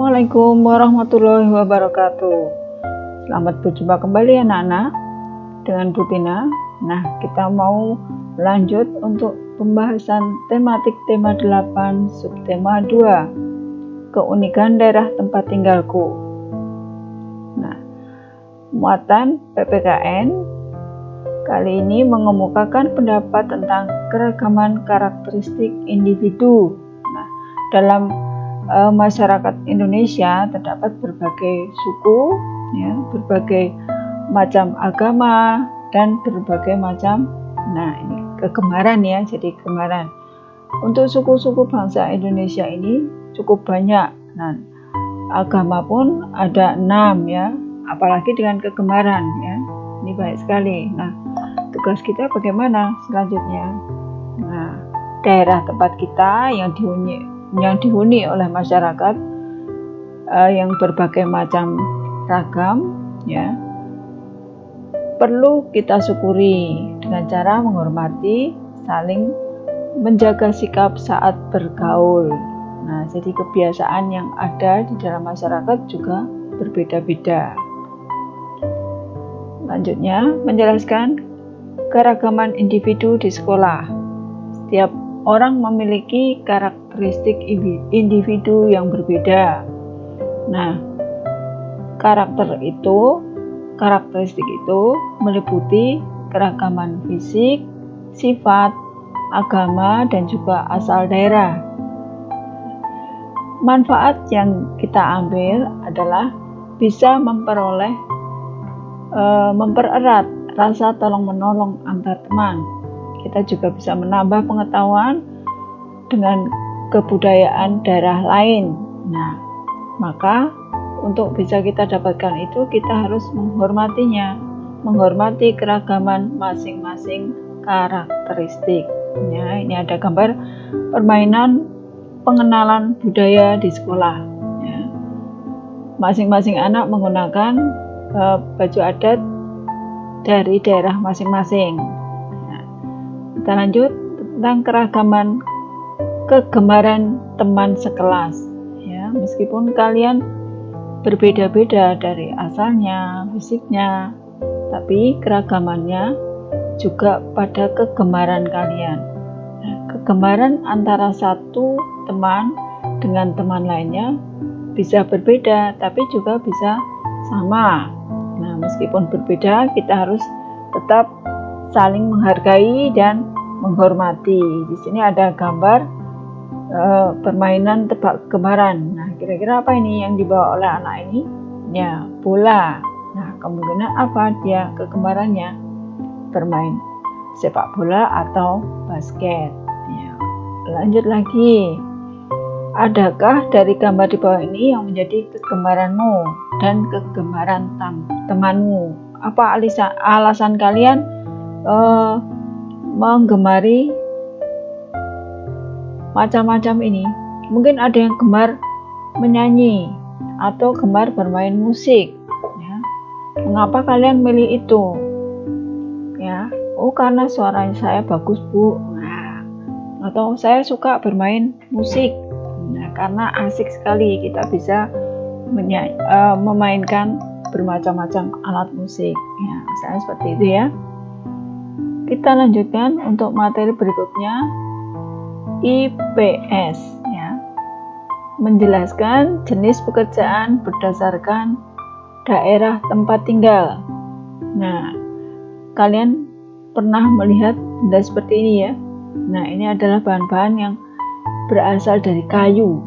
Assalamualaikum warahmatullahi wabarakatuh. Selamat berjumpa kembali anak-anak dengan Bu Tina. Nah, kita mau lanjut untuk pembahasan tematik tema 8 subtema 2, keunikan daerah tempat tinggalku. Nah, muatan PPKN kali ini mengemukakan pendapat tentang keragaman karakteristik individu. Nah, dalam masyarakat Indonesia terdapat berbagai suku, berbagai macam agama dan berbagai macam, ini kegemaran ya, jadi kegemaran. Untuk suku-suku bangsa Indonesia ini cukup banyak. Nah, agama pun ada 6 ya, apalagi dengan kegemaran ya. Ini banyak sekali. Nah, tugas kita bagaimana selanjutnya? Nah, daerah tempat kita yang dihuni oleh masyarakat yang berbagai macam ragam ya, perlu kita syukuri dengan cara menghormati, saling menjaga sikap saat bergaul. Nah, jadi kebiasaan yang ada di dalam masyarakat juga berbeda-beda. Selanjutnya, menjelaskan keragaman individu di sekolah. Setiap orang memiliki karakteristik individu yang berbeda. Nah, karakteristik itu meliputi keragaman fisik, sifat, agama, dan juga asal daerah. Manfaat yang kita ambil adalah bisa mempererat rasa tolong-menolong antar teman. Kita juga bisa menambah pengetahuan dengan kebudayaan daerah lain. Nah, maka untuk bisa kita dapatkan itu, kita harus menghormatinya, menghormati keragaman masing-masing karakteristik. Ya, ini ada gambar permainan pengenalan budaya di sekolah. Ya. Masing-masing anak menggunakan baju adat dari daerah masing-masing. Kita lanjut tentang keragaman kegemaran teman sekelas. Ya, meskipun kalian berbeda-beda dari asalnya, fisiknya, tapi keragamannya juga pada kegemaran kalian. Nah, kegemaran antara satu teman dengan teman lainnya bisa berbeda, tapi juga bisa sama. Nah, meskipun berbeda, kita harus tetap saling menghargai dan menghormati. Di sini ada gambar permainan tebak kegemaran. Nah, kira-kira apa ini yang dibawa oleh anak ini? Ya, bola. Nah, kemungkinan apa dia kegemarannya? Bermain sepak bola atau basket. Ya. Lanjut lagi. Adakah dari gambar di bawah ini yang menjadi kegemaranmu dan kegemaran temanmu? Apa alasan kalian menggemari macam-macam ini? Mungkin ada yang gemar menyanyi atau gemar bermain musik ya. Mengapa kalian milih itu? Ya, karena suaranya saya bagus, Bu. Nah, atau saya suka bermain musik. Nah, karena asik sekali kita bisa memainkan bermacam-macam alat musik. Ya, misalnya seperti itu ya. Kita lanjutkan untuk materi berikutnya, IPS ya. Menjelaskan jenis pekerjaan berdasarkan daerah tempat tinggal. Nah, kalian pernah melihat benda seperti ini ya. Nah, ini adalah bahan-bahan yang berasal dari kayu.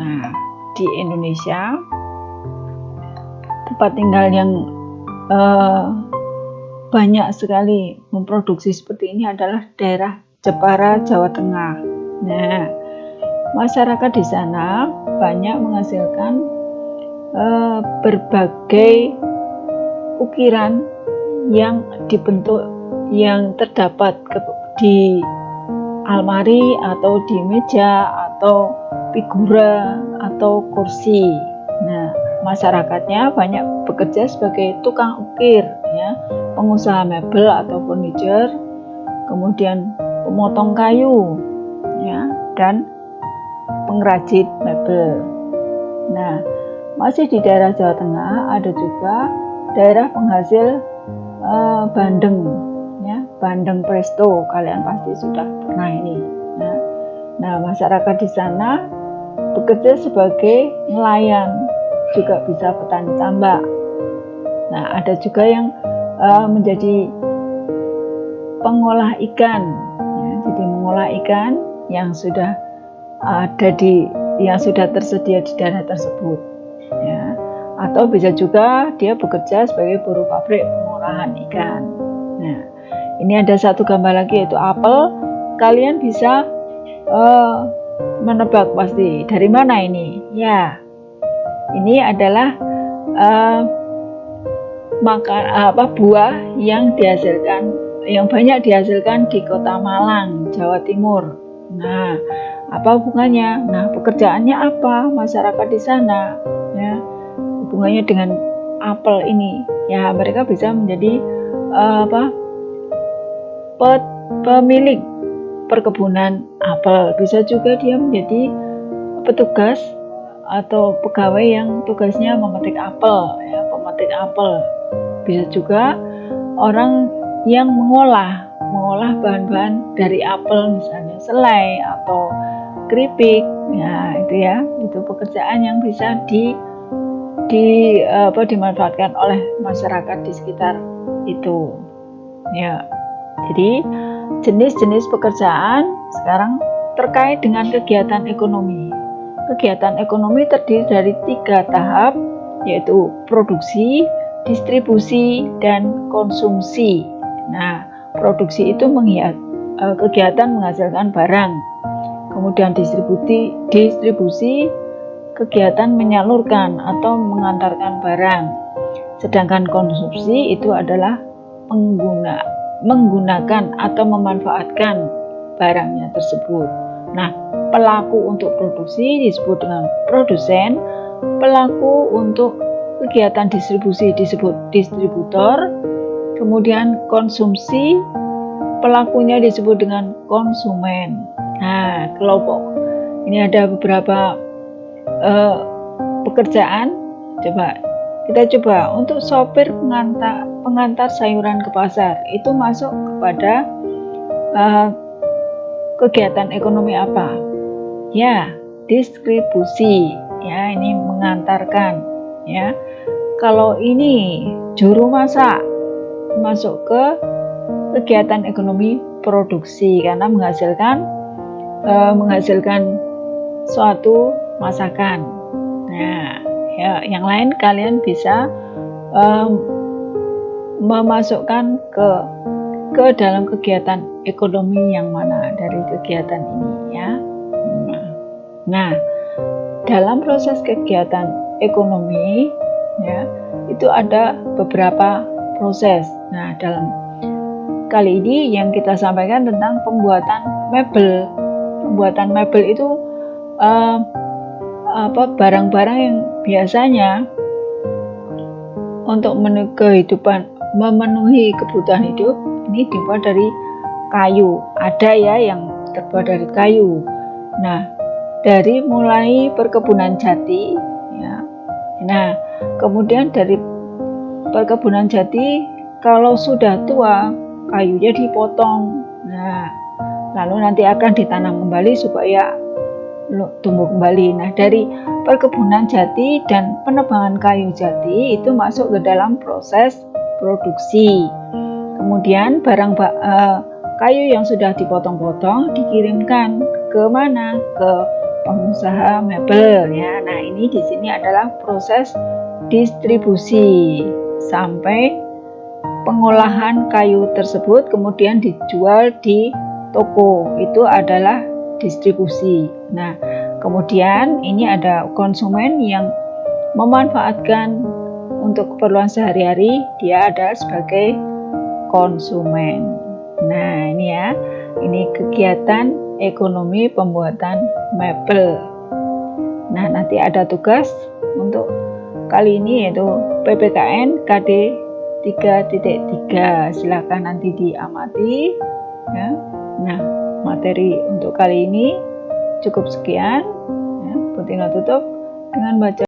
Nah, di Indonesia tempat tinggal yang banyak sekali memproduksi seperti ini adalah daerah Jepara, Jawa Tengah. Nah, masyarakat di sana banyak menghasilkan berbagai ukiran yang dibentuk, yang terdapat di almari atau di meja atau figura atau kursi. Nah, masyarakatnya banyak bekerja sebagai tukang ukir ya, pengusaha mebel atau furniture, kemudian pemotong kayu ya, dan pengrajin mebel. Nah, masih di daerah Jawa Tengah ada juga daerah penghasil bandeng, ya, bandeng presto. Kalian pasti sudah pernah ini. Nah, masyarakat di sana bekerja sebagai nelayan, juga bisa petani tambak. Nah, ada juga yang menjadi pengolah ikan, ya, jadi mengolah ikan yang sudah tersedia di daerah tersebut, ya. Atau bisa juga dia bekerja sebagai buruh pabrik pengolahan ikan. Nah, ini ada satu gambar lagi yaitu apel. Kalian bisa menebak pasti dari mana ini? Ya, ini adalah buah yang banyak dihasilkan di Kota Malang, Jawa Timur. Nah, apa hubungannya? Nah, pekerjaannya apa masyarakat di sana? Ya, hubungannya dengan apel ini. Ya, mereka bisa menjadi pemilik perkebunan apel. Bisa juga dia menjadi petugas atau pegawai yang tugasnya memetik apel, ya, pemetik apel. Bisa juga orang yang mengolah bahan-bahan dari apel, misalnya selai atau keripik. Ya, itu pekerjaan yang bisa dimanfaatkan oleh masyarakat di sekitar itu. Ya. Jadi jenis-jenis pekerjaan sekarang terkait dengan kegiatan ekonomi. Kegiatan ekonomi terdiri dari 3 tahap, yaitu produksi, distribusi, dan konsumsi. Nah, produksi itu kegiatan menghasilkan barang. Kemudian distribusi kegiatan menyalurkan atau mengantarkan barang. Sedangkan konsumsi itu adalah menggunakan atau memanfaatkan barangnya tersebut. Nah, pelaku untuk produksi disebut dengan produsen, pelaku untuk kegiatan distribusi disebut distributor, kemudian konsumsi, pelakunya disebut dengan konsumen. Nah, kelompok ini ada beberapa pekerjaan. Kita coba untuk sopir pengantar sayuran ke pasar, itu masuk kepada kegiatan ekonomi apa? Ya, distribusi. Ya, ini mengantarkan. Ya, kalau ini juru masak, masuk ke kegiatan ekonomi produksi karena menghasilkan suatu masakan. Nah, ya, yang lain kalian bisa memasukkan ke dalam kegiatan ekonomi yang mana dari kegiatan ini, ya. Nah, dalam proses kegiatan ekonomi, ya, itu ada beberapa proses. Nah, dalam kali ini yang kita sampaikan tentang pembuatan mebel. Pembuatan mebel itu barang-barang yang biasanya untuk memenuhi kebutuhan hidup ini dibuat dari kayu. Ada ya yang terbuat dari kayu. Nah, dari mulai perkebunan jati, ya. Nah, kemudian dari perkebunan jati kalau sudah tua kayunya dipotong. Nah, lalu nanti akan ditanam kembali supaya tumbuh kembali. Nah, dari perkebunan jati dan penebangan kayu jati itu masuk ke dalam proses produksi. Kemudian kayu yang sudah dipotong-potong dikirimkan ke mana? Ke pengusaha mebel, ya. Nah, ini di sini adalah proses distribusi sampai pengolahan kayu tersebut kemudian dijual di toko. Itu adalah distribusi. Nah, kemudian ini ada konsumen yang memanfaatkan untuk keperluan sehari-hari, dia ada sebagai konsumen. Nah, ini ya, ini kegiatan ekonomi pembuatan mebel. Nah, nanti ada tugas untuk kali ini yaitu PPKN KD 3.3. Silakan nanti diamati, ya. Nah, materi untuk kali ini cukup sekian, ya. Bu Tina tutup dengan baca